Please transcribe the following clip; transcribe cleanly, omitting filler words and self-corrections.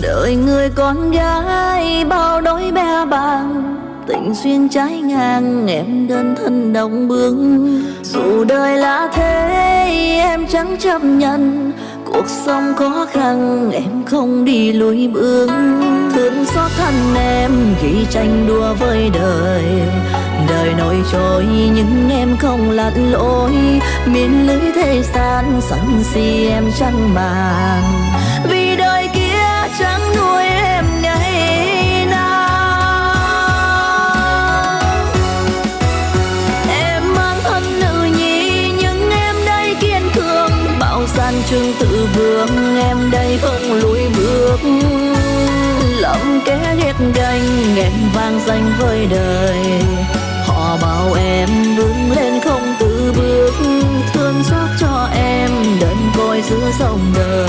đời người con gái bao nỗi be bàng, tình duyên trái ngang em đơn thân đồng bước. Dù đời là thế em chẳng chấp nhận, cuộc sống khó khăn em không đi lùi bước. Thương xót thân em khi tranh đua với đời, đời nổi trôi nhưng em không lặn lội. Miền lưới thế gian sẵn si em chẳng màng, vì đời kia chẳng nuôi em ngày nào. Em mang thân nữ nhi nhưng em đây kiên cường, bao gian trường tự vương em đây không lùi bước. Lắm kẻ ghét ganh em vang danh với đời, họ bảo em vươn lên không tự bước. Thương xót cho em đơn côi giữa dòng đời,